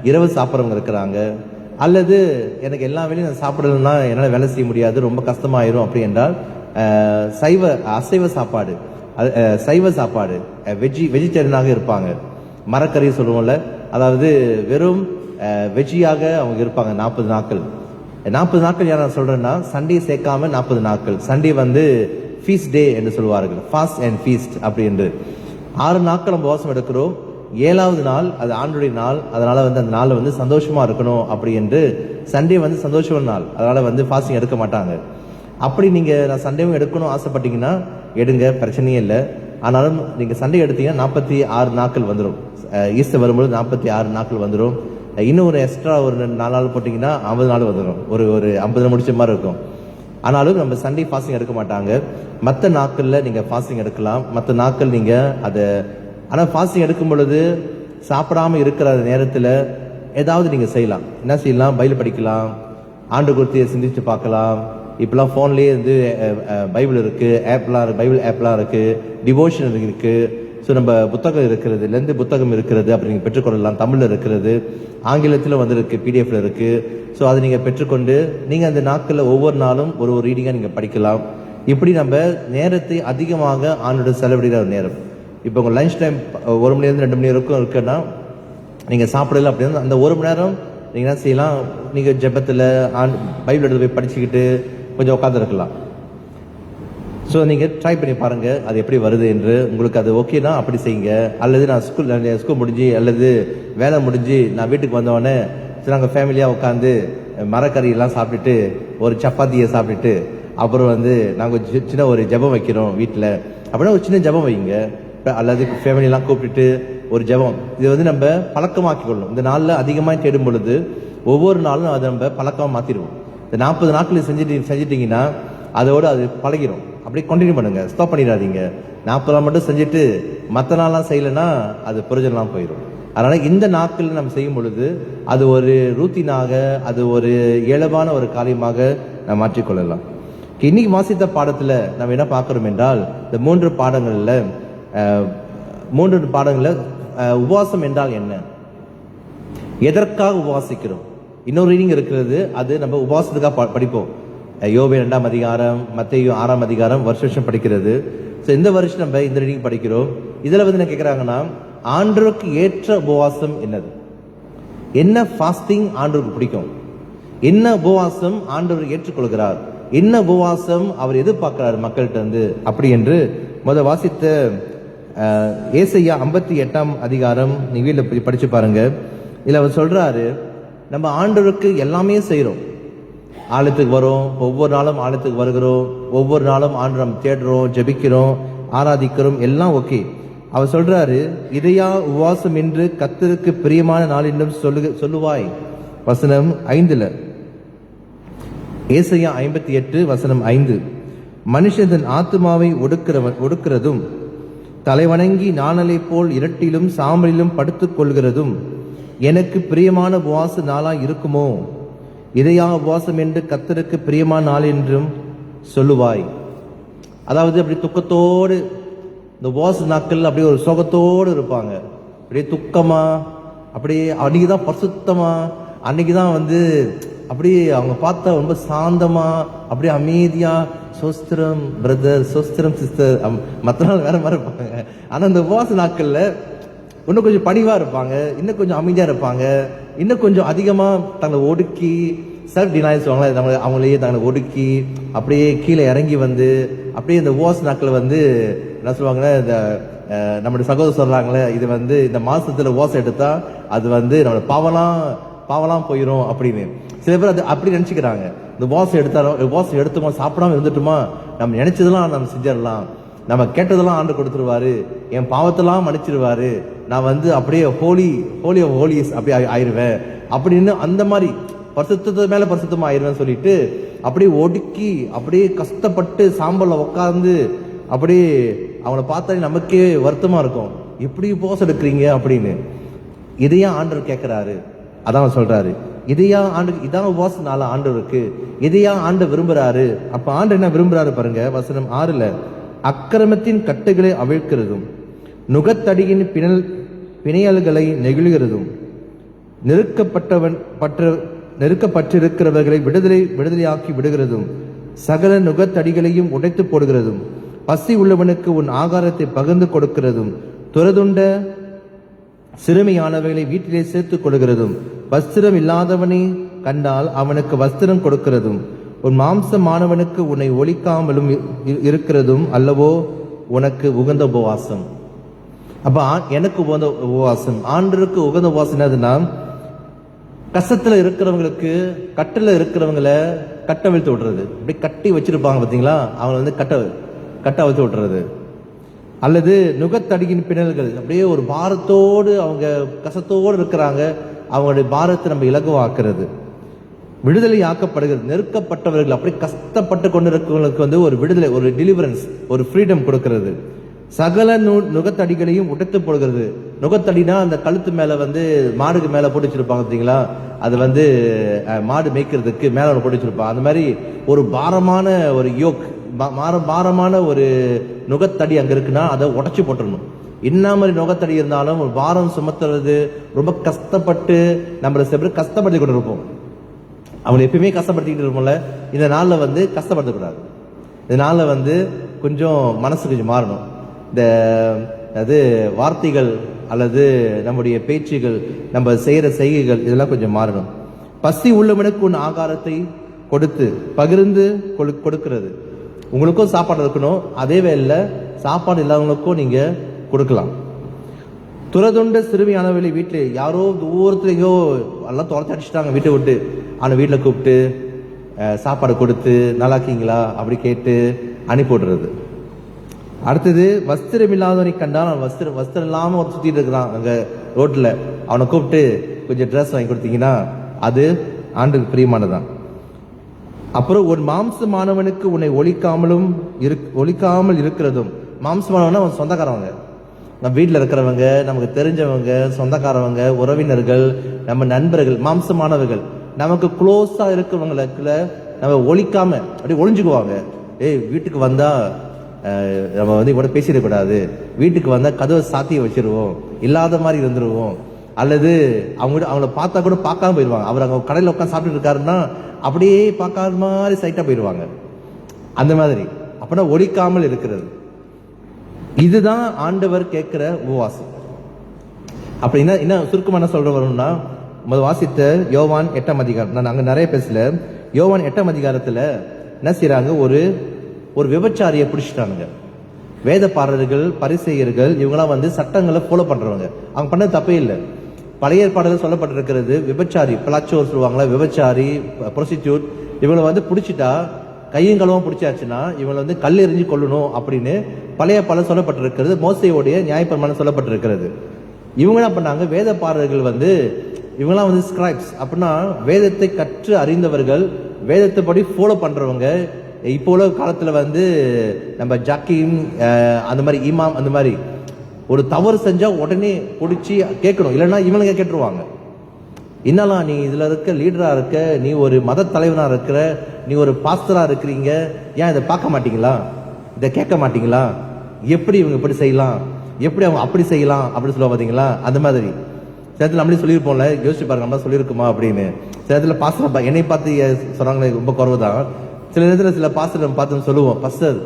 இரவு சாப்பிட்றவங்க இருக்கிறாங்க. அல்லது எனக்கு எல்லா வேலையும் நான் சாப்பிடலன்னா என்னால் வேலை செய்ய முடியாது, ரொம்ப கஷ்டமாயிரும் அப்படி என்றால் அசைவ சாப்பாடு, வெஜிடேரியனாக இருப்பாங்க. மரக்கறி சொல்லுவோம்ல, அதாவது வெறும் வெஜ்ஜியாக அவங்க இருப்பாங்க 40 நாட்கள். 40 நாட்கள் யார் நான் சொல்றேன்னா, சண்டே சேர்க்காம 40 நாட்கள். சண்டே வந்து ஃபீஸ்ட் டே என்று சொல்வார்கள், ஃபாஸ்ட் அண்ட் ஃபீஸ்ட் அப்படி என்று. 6 நாட்கள் நம்ம உபவாசம் எடுக்கிறோம். 7வது நாள் அது ஆண்டுடைய நாள், அதனால வந்து அந்த நாள் வந்து சந்தோஷமா இருக்கணும் அப்படி என்று. சண்டே வந்து சந்தோஷமான நாள், அதனால வந்து ஃபாஸ்டிங் எடுக்க மாட்டாங்க. அப்படி நீங்க நான் சண்டேவும் எடுக்கணும் ஆசைப்பட்டீங்கன்னா எடுங்க, பிரச்சனையே இல்லை. ஆனாலும் நீங்க சண்டே எடுத்தீங்கன்னா 46 நாட்கள் வந்துடும். ஈஸ்டர் வரும்போது 46 நாட்கள் வந்துடும். இன்னும் ஒரு எக்ஸ்ட்ரா ஒரு 4 நாள் போட்டீங்கன்னா 50 நாள் வந்துடும். ஒரு 50 முடிச்ச மாதிரி இருக்கும். ஆனாலும் நம்ம சண்டே ஃபாஸ்டிங் எடுக்க மாட்டாங்க. மற்ற நாட்கள்ல நீங்க ஃபாஸ்டிங் எடுக்கலாம். மற்ற நாட்கள் நீங்க அதை, ஆனா ஃபாஸ்டிங் எடுக்கும் பொழுது சாப்பிடாம இருக்கிற நேரத்துல ஏதாவது நீங்க செய்யலாம். என்ன செய்யலாம்? பைபிள் படிக்கலாம், ஆண்டு குறித்து சிந்திச்சு பார்க்கலாம். இப்பெல்லாம் போன்லயே வந்து பைபிள் இருக்கு, பைபிள் ஆப்லாம் இருக்கு, டிவோஷன் இருக்கு. ஸோ நம்ம புத்தகம் இருக்கிறது, லெந்து புத்தகம் இருக்கிறது, அப்படி நீங்கள் பெற்றுக்கொள்ளலாம். தமிழில் இருக்கிறது, ஆங்கிலத்தில் வந்திருக்கு, பிடிஎஃப்ல இருக்கு. ஸோ அதை நீங்கள் பெற்றுக்கொண்டு நீங்கள் அந்த நாட்களில் ஒவ்வொரு நாளும் ஒரு ரீடிங்காக நீங்கள் படிக்கலாம். இப்படி நம்ம நேரத்தை அதிகமாக ஆண்டோட செலவிடுகிற நேரம். இப்போ உங்கள் லஞ்ச் டைம் 1 மணிலேருந்து 2 மணி வரைக்கும் இருக்குன்னா, நீங்கள் சாப்பிடல அப்படின்னா அந்த 1 மணி நேரம் நீங்கள் என்ன செய்யலாம்? நீங்கள் ஜெபத்தில் பைபிள் எடுத்து போய் படிச்சுக்கிட்டு கொஞ்சம் உட்காந்துருக்கலாம். ஸோ நீங்கள் ட்ரை பண்ணி பாருங்க அது எப்படி வருது என்று. உங்களுக்கு அது ஓகேனா அப்படி செய்யுங்க. அல்லது நான் ஸ்கூல் முடிஞ்சு அல்லது வேலை முடிஞ்சு நான் வீட்டுக்கு வந்தோடனே நாங்கள் ஃபேமிலியாக உட்காந்து மரக்கறியெல்லாம் சாப்பிட்டுட்டு ஒரு சப்பாத்தியை சாப்பிட்டுட்டு அப்புறம் வந்து நாங்கள் சின்ன ஒரு ஜெபம் வைக்கிறோம் வீட்டில் அப்படின்னா ஒரு சின்ன ஜெபம் வைங்க. அல்லது ஃபேமிலியெல்லாம் கூப்பிட்டுட்டு ஒரு ஜெபம், இது வந்து நம்ம பழக்கமாக்கி கொள்ளணும். இந்த நாளில் அதிகமாக தேடும் பொழுது ஒவ்வொரு நாளும் அதை நம்ம பழக்கமாக மாற்றிடுவோம். இந்த 40 நாட்கள் செஞ்சிட்டிங்கன்னா அதோடு அது பழகிடும். அப்படியே கண்டினியூ பண்ணுங்க, ஸ்டாப் பண்ணிடாதீங்க. 40 நாள் மட்டும் செஞ்சுட்டு மற்ற நாள்லாம் செய்யலைன்னா அது பிரயோஜனம்லாம் போயிடும். அதனால இந்த நாட்கள் நம்ம செய்யும் பொழுது அது ஒரு ரூத்தீனாக, அது ஒரு இயல்பான ஒரு காரியமாக நம்ம மாற்றிக்கொள்ளலாம். இன்னைக்கு வாசித்த பாடத்துல நம்ம என்ன பார்க்கிறோம் என்றால், இந்த 3 பாடங்கள்ல உபவாசம் என்றால் என்ன, எதற்காக உபவாசிக்கிறோம். இன்னொரு ரீடிங் இருக்கிறது, அது நம்ம உபவாசத்துக்காக படிப்போம். யோபு 2ஆம் அதிகாரம், மத்தேயு 6ஆம் அதிகாரம் வருஷம் படிக்கிறது. ஸோ இந்த வருஷம் நம்ம இந்த ரீடிங் படிக்கிறோம். இதுல வந்து என்ன கேட்குறாங்கன்னா, ஆண்டவருக்கு ஏற்ற உபவாசம் என்னது, என்ன ஃபாஸ்டிங் ஆண்டவருக்கு பிடிக்கும், என்ன உபவாசம் ஆண்டவர் ஏற்றுக்கொள்கிறார், என்ன உபவாசம் அவர் எதிர்பார்க்கிறார் மக்கள்கிட்ட இருந்து அப்படி என்று வாசித்த ஏசாயா 58ஆம் அதிகாரம் நீங்க வீட்டில் படிச்சு பாருங்க. இதுல அவர் சொல்றாரு, நம்ம ஆண்டவருக்கு எல்லாமே செய்யறோம். ஆலயத்துக்கு வரோம், ஒவ்வொரு நாளும் ஆலயத்துக்கு வருகிறோம், ஒவ்வொரு நாளும் ஆண்டு நம்ம தேடுறோம், ஜெபிக்கிறோம், ஆராதிக்கிறோம், எல்லாம் ஓகே. அவர் சொல்றாரு, இதையா உபவாசம் என்று கர்த்தருக்கு பிரியமான நாள் என்றும் சொல்லுவாய். வசனம் 5. ஏசாயா 58 வசனம் 5. மனுஷன் தன் ஆத்துமாவை ஒடுக்கிறதும் தலைவணங்கி நாணலை போல் இரட்டிலும் சாம்பலிலும் படுத்துக் கொள்கிறதும் எனக்கு பிரியமான உபவாச நாளாய் இருக்குமோ? இதையா உபவாசம் என்று கர்த்தருக்கு பிரியமான நாள் என்றும் சொல்லுவாய். அதாவது அப்படி துக்கத்தோடு இந்த உபவாச நாட்கள் அப்படியே ஒரு சோகத்தோடு இருப்பாங்க. அப்படியே துக்கமா, அப்படியே அன்னைக்குதான் பரிசுத்தமா, அன்னைக்குதான் அப்படியே அவங்க பார்த்தா ரொம்ப சாந்தமா, அப்படியே அமைதியா, சோஸ்திரம் பிரதர், சோஸ்திரம் சிஸ்டர், மற்ற நாள் வேற மாதிரி இருப்பாங்க. ஆனா இந்த உபவாச நாட்கள்ல இன்னும் கொஞ்சம் பணிவா இருப்பாங்க, இன்னும் கொஞ்சம் அமைதியா இருப்பாங்க, இன்னும் கொஞ்சம் அதிகமா தங்களை ஒடுக்கி செல்ஃப் டினாய்ஸ் அவங்களையே தங்களை ஒடுக்கி அப்படியே கீழே இறங்கி அப்படியே இந்த உபவாச நாட்கள் என்ன சொல்லுவாங்கன்னா, இந்த நம்முடைய சகோதரர் சொல்றாங்களே, இது இந்த மாசத்துல உபவாசம் எடுத்தா அது நம்மளோட பாவலாம் போயிடும் அப்படின்னு. சில பேர் அது அப்படி நினைச்சுக்கிறாங்க. இந்த உபவாசம் எடுத்துமா, சாப்பிடாம இருந்துட்டுமா, நம்ம நினைச்சதெல்லாம் நம்ம செஞ்சிடலாம், நம்ம கேட்டதெல்லாம் ஆண்டு கொடுத்துருவாரு, என் பாவத்தெல்லாம் மன்னிச்சிருவாரு, நான் அப்படியே ஹோலிஸ் அப்படியே ஆயிருவேன் அப்படின்னு, அந்த மாதிரி பரிசுத்தத்து மேல பரிசுத்தமா ஆயிருவேன் சொல்லிட்டு அப்படியே ஒடுக்கி அப்படியே கஷ்டப்பட்டு சாம்பல்ல உட்கார்ந்து அப்படியே அவனை பார்த்தாலே நமக்கே வருத்தமா இருக்கும், எப்படி உபவாசம் எடுக்கிறீங்க அப்படின்னு. இதையா ஆண்டவர் கேட்கிறாரு. அதான் சொல்றாரு, இதையா இதான் உபவாச நாள ஆண்டவருக்கு, இதையா ஆண்டு விரும்புறாரு. அப்ப ஆண்டு என்ன விரும்புறாரு பாருங்க. வசனம் 6. அக்கிரமத்தின் கட்டுகளை அவிழ்க்கிறதும் நுகத்தடியின் பிணையல்களை நெகிழ்கிறதும் நெருக்கப்பட்டிருக்கிறவர்களை விடுதலையாக்கி விடுகிறதும் சகல நுகத்தடிகளையும் உடைத்து போடுகிறதும் பசி உள்ளவனுக்கு உன் ஆகாரத்தை பகிர்ந்து கொடுக்கிறதும் துறதுண்ட சிறுமியானவைகளை வீட்டிலே சேர்த்துக் கொள்கிறதும் வஸ்திரம் இல்லாதவனை கண்டால் அவனுக்கு வஸ்திரம் கொடுக்கிறதும் உன் மாம்சமானவனுக்கு உன்னை ஒழிக்காமலும் இருக்கிறதும் அல்லவோ உனக்கு உகந்த உபவாசம். அப்ப எனக்கு உகந்த உபவாசம், ஆண்டருக்கு உகந்த உபவாசம் என்னதுன்னா, கஷ்டத்துல இருக்கிறவங்களுக்கு, கட்டில இருக்கிறவங்களை கட்ட அவிழ்த்து விடுறது. அப்படி கட்டி வச்சிருப்பாங்க பாத்தீங்களா, அவங்க கட்ட அவிழ்த்து விட்டுறது. அல்லது நுகத்தடியின் பிணல்கள், அப்படியே ஒரு பாரத்தோடு அவங்க கஷ்டத்தோடு இருக்கிறாங்க, அவங்களுடைய பாரத்தை நம்ம இலகுவாக்குறது. விடுதலை ஆக்கப்படுகிறது. நெருக்கப்பட்டவர்கள், அப்படி கஷ்டப்பட்டு கொண்டிருக்கிறவங்களுக்கு ஒரு விடுதலை, ஒரு டெலிவரன்ஸ், ஒரு ஃப்ரீடம் கொடுக்கிறது. சகல நுகத்தடிகளையும் உடைத்து போடுகிறது. நுகத்தடினா அந்த கழுத்து மேல மாடுக்கு மேல போட்டு வச்சிருப்பாங்க பார்த்தீங்களா, அது மாடு மேய்க்கிறதுக்கு மேல போட்டு வச்சிருப்பாங்க. அந்த மாதிரி ஒரு பாரமான ஒரு யோக், பாரமான ஒரு நுகத்தடி அங்க இருக்குன்னா அதை உடைச்சு போட்டுடணும். என்ன மாதிரி நுகத்தடி இருந்தாலும் ஒரு பாரம் சுமத்துறது ரொம்ப கஷ்டப்பட்டு நம்மளை சில பேர் கஷ்டப்படுத்தி கொண்டு இருப்போம். அவங்களை எப்பயுமே கஷ்டப்படுத்திக்கிட்டு இருப்போம்ல, இந்த நாளில் கஷ்டப்படுத்தக்கூடாது. இந்த நாளில் கொஞ்சம் மனசு கொஞ்சம் மாறணும். அது வார்த்தைகள் அல்லது நம்முடைய பேச்சுகள், நம்ம செய்யற செய்கைகள், இதெல்லாம் கொஞ்சம் மாறணும். பசி உள்ளவனுக்கு உன் ஆகாரத்தை கொடுத்து பகிர்ந்து கொடுக்கிறது. உங்களுக்கும் சாப்பாடு இருக்கணும், அதே வேளையில சாப்பாடு இல்லாதவங்களுக்கும் நீங்க கொடுக்கலாம். துறதுண்ட சிறுமியானவர்களை வீட்டில் யாரோ தூரத்துலையோ எல்லாம் துரத்தி அடிச்சுட்டாங்க வீட்டை விட்டு, ஆனால் வீட்டில் கூப்பிட்டு சாப்பாடு கொடுத்து நல்லா இருக்கீங்களா அப்படி கேட்டு அனுப்பி விடுறது. அடுத்தது வஸ்திரம் இல்லாதவனை கண்டால், அவன் வஸ்திரம் இல்லாமல் ஒரு சுத்திட்டு இருக்கிறான் அங்க ரோட்ல, அவனை கூப்பிட்டு கொஞ்சம் ட்ரெஸ் வாங்கி கொடுத்தீங்கன்னா அது ஆண்டுக்கு பிரியமானதான். அப்புறம் ஒரு மாம்சமானவனுக்கு உன்னை ஒழிக்காமல் இருக்கிறதும். மாம்சமானவன அவன் சொந்தக்காரவங்க, நம்ம வீட்டில் இருக்கிறவங்க, நமக்கு தெரிஞ்சவங்க, சொந்தக்காரவங்க, உறவினர்கள், நம்ம நண்பர்கள், மாம்சமானவர்கள், நமக்கு க்ளோஸா இருக்கிறவங்களுக்குள்ள நம்ம ஒழிக்காம அப்படி ஒளிஞ்சுக்குவாங்க. வீட்டுக்கு வந்தா நம்ம இவட பேசிடக்கூடாது, வீட்டுக்கு வந்தா கதவை சாத்தி வச்சிருவோம், இல்லாத மாதிரி இருந்துருவோம், அல்லது அவங்கள பார்த்தா கூட பார்க்காம போயிடுவாங்க. அவர் அங்க கடையில் உட்காந்து சாப்பிட்டு இருக்காருன்னா அப்படியே பார்க்காத மாதிரி சைட்டா போயிடுவாங்க. அந்த மாதிரி அப்படின்னா ஒழிக்காமல் இருக்கிறது. இதுதான் ஆண்டவர் கேட்கிற உபவாசம். அப்படின்னா என்ன சுருக்கமா என்ன சொல்ற வரும்னா, முதல் வாசித்த யோவான் 8ஆம் அதிகாரம், நான் அங்க நிறைய பேசல, யோவான் 8ஆம் அதிகாரத்துல என்ன செய்யறாங்க, ஒரு விபச்சாரியை பிடிச்சிட்டானுங்க. வேத பாரர்கள், பரிசேயர்கள், இவங்களாம் சட்டங்களை ஃபாலோ பண்றவங்க, அவங்க பண்ணது தப்பே இல்லை. பழைய ஏற்பாடுல சொல்லப்பட்டிருக்கிறது, விபச்சாரி, பிளாச்சோர் சொல்லுவாங்களா, விபச்சாரி, ப்ரொஸ்டிடியூட், இவங்களை பிடிச்சிட்டா கையும் களவும் பிடிச்சாச்சுன்னா இவங்களை வந்து கல் எறிஞ்சு கொள்ளணும் அப்படின்னு பழைய பல சொல்லப்பட்டிருக்கிறது. மோசையோடைய நியாயப்பிரமாணம் சொல்லப்பட்டிருக்கிறது. இவங்க என்ன பண்ணாங்க, வேத பாரர்கள் வந்து இவங்கெல்லாம் வந்து ஸ்கிரைப்ஸ் அப்படின்னா வேதத்தை கற்று அறிந்தவர்கள், வேதத்தை படி ஃபாலோ பண்றவங்க. இப்போ உள்ள காலத்துல வந்து நம்ம ஜக்கீம் அந்த மாதிரி இமாம் அந்த மாதிரி ஒரு தவறு செஞ்சா உடனே பிடிச்சி கேட்கணும், இல்லைன்னா இவனுங்க கேட்டுருவாங்க. என்னலாம் நீ இதுல இருக்க லீடரா இருக்க, நீ ஒரு மத தலைவனா இருக்கிற, நீ ஒரு பாஸ்டரா இருக்கிறீங்க, ஏன் இதை பார்க்க மாட்டீங்களா, இதை கேட்க மாட்டீங்களா, எப்படி இவங்க இப்படி செய்யலாம், எப்படி அவங்க அப்படி செய்யலாம் அப்படின்னு சொல்லுவா பாத்தீங்களா. அந்த மாதிரி சிலத்துல நம்மளே சொல்லியிருப்போம்ல, யோசிச்சு பாருங்க நம்ம சொல்லியிருக்குமா அப்படின்னு. சிலத்துல பாஸ்டர் என்னை பார்த்து சொல்றாங்களே ரொம்ப குறைவுதான். சில நேரத்துல சில பாஸ்டர் நம்ம பார்த்து சொல்லுவோம், பாஸ்டர்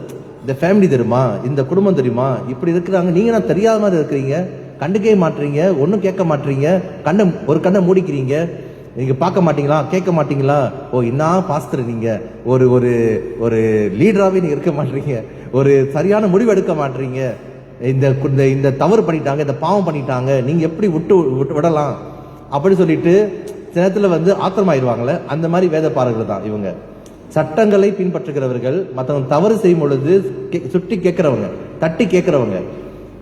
இந்த ஃபேமிலி தெரியுமா, இந்த குடும்பம் தெரியுமா, இப்படி இருக்கிறாங்க, நீங்க நான் தெரியாத மாதிரி இருக்கிறீங்க, கண்டுக்கவே மாட்டீங்க, ஒன்னும் கேட்க மாட்டீங்க, ஒரு கண்ணை மூடிக்கிறீங்க, நீங்க பார்க்க மாட்டீங்களா, கேட்க மாட்டீங்களா. ஓ என்ன பாஸ்டர் நீங்க, ஒரு ஒரு ஒரு லீடராகவே நீங்க இருக்க மாட்டீங்க, ஒரு சரியான முடிவு எடுக்க மாட்டீங்க, இந்த தவறு பண்ணிட்டாங்க, இந்த பாவம் பண்ணிட்டாங்க, நீங்க எப்படி விடலாம் அப்படி சொல்லிட்டு சில நேரத்துல வந்து ஆத்திரமாயிருவாங்களே. அந்த மாதிரி வேத பாரர்கள் தான் இவங்க. சட்டங்களை பின்பற்றுகிறவர்கள், மற்றவங்க தவறு செய்யும் பொழுது சுட்டி கேட்கிறவங்க, தட்டி கேட்கிறவங்க.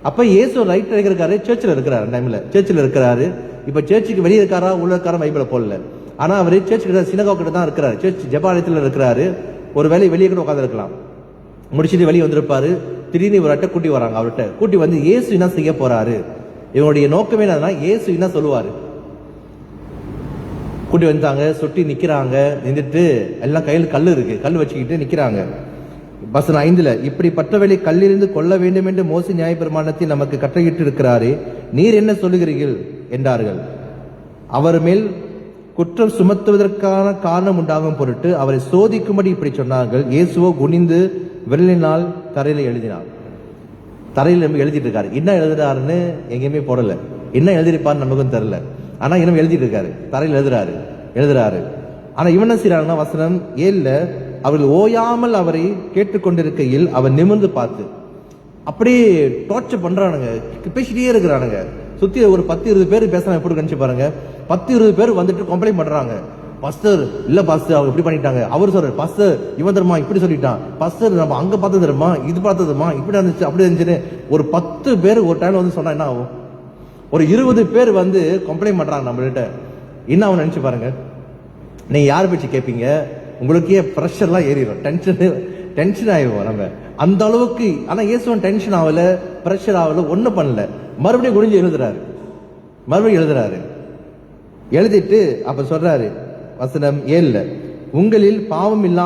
அப்ப இயேசு ரைட் இருக்கிறாரு, சர்ச்சில் இருக்கிறாரு, டைம்ல சர்ச்சில் இருக்கிறாரு. இப்ப சர்ச்சுக்கு வெளியே இருக்காரா உள்ள இருக்காரா பைபிளை போடல. ஆனா அவரு சர்ச்சுக்கு சினகோகு கிட்ட தான் இருக்கிறாரு, சர்ச் ஜெபாலயத்தில் இருக்கிறாரு. ஒரு வேலை வெளியே கூட உட்கார்ந்து இருக்கலாம், முடிச்சுட்டு வெளியே வந்திருப்பாரு. திடீர்னு ஒரு அட்டை கூட்டி வராங்க, அவர்கிட்ட கூட்டி வந்து இயேசு என்ன செய்ய போறாரு, இவனுடைய நோக்கமே என்னன்னா இயேசு என்ன சொல்லுவாரு. கூட்டி வந்தாங்க, சுட்டி நிக்கிறாங்க, நின்றுட்டு எல்லாம் கையில் கல் இருக்கு, கல் வச்சுக்கிட்டு நிக்கிறாங்க. வசனம் 5 இப்படிப்பட்டவளை கல்லிருந்து கொல்ல வேண்டும் என்று மோசே நியாயப்பிரமாணத்தில் நமக்கு கட்டளையிட்டு இருக்கிறாரே, நீர் என்ன சொல்லுகிறீர்கள் என்றார்கள். அவர் மேல் குற்றம் சுமத்துவதற்கான காரணம் உண்டாகும் பொருட்டு அவரை சோதிக்கும்படி இப்படி சொன்னார்கள். இயேசுவோ குனிந்து விரலினால் தரையில எழுதினார். தரையில் எழுதிட்டு இருக்காரு. என்ன எழுதுறாருன்னு எங்கேயுமே போடல, என்ன எழுதிருப்பான்னு நமக்கும் தெரியல. ஆனா இன்னும் எழுதிட்டு இருக்காரு, தரையில் எழுதுறாரு. ஆனா இவன் என்ன செய்யறாங்கன்னா வசனம் 7 அவர்கள் ஓயாமல் அவரை கேட்டுக்கொண்டிருக்கையில் அவர் நிமிர்ந்து பார்த்து அப்படியே டார்ச்சர் பண்றானுங்க, பேசிட்டே இருக்கிறானுங்க. சுத்தி ஒரு 10-20 பேர் பேசுறாங்க. எப்படி கணிச்சு பாருங்க, 10-20 பேர் வந்துட்டு கம்ப்ளைண்ட் பண்றாங்க. பாஸ்டர் இல்ல பாஸ்டர் அவங்க இப்படி பண்ணிட்டாங்க, அவர் சொல்றாரு பாஸ்டர் இவன் தருமா இப்படி சொல்லிட்டான், பாஸ்டர் நம்ம அங்க பார்த்தது தருமா, இது பார்த்ததுமா இப்படி இருந்துச்சு அப்படி இருந்துச்சுன்னு ஒரு 10 பேர் ஒரு டைம் வந்து சொன்னா என்ன ஆகும்? ஒரு 20 பேர் வந்து கம்ப்ளைண்ட் பண்றாங்க நம்மள்கிட்ட. என்ன ஆகும் நினைச்சு பாருங்க. நீங்க யார் பேச்சு கேட்பீங்க? உங்களுக்கே ப்ரெஷர்லாம் ஏறிடும், டென்ஷன் ஆயிடுவோம் நம்ம அந்த அளவுக்கு. ஆனா இயேசுவன் டென்ஷன் ஆகல, ப்ரெஷர் ஆகல, ஒன்னும் பண்ணல. மறுபடியும் குனிஞ்சு எழுதுறாரு. எழுதிட்டு அப்ப சொல்றாரு வசனம் 7 உங்களில் பாவம் இல்லா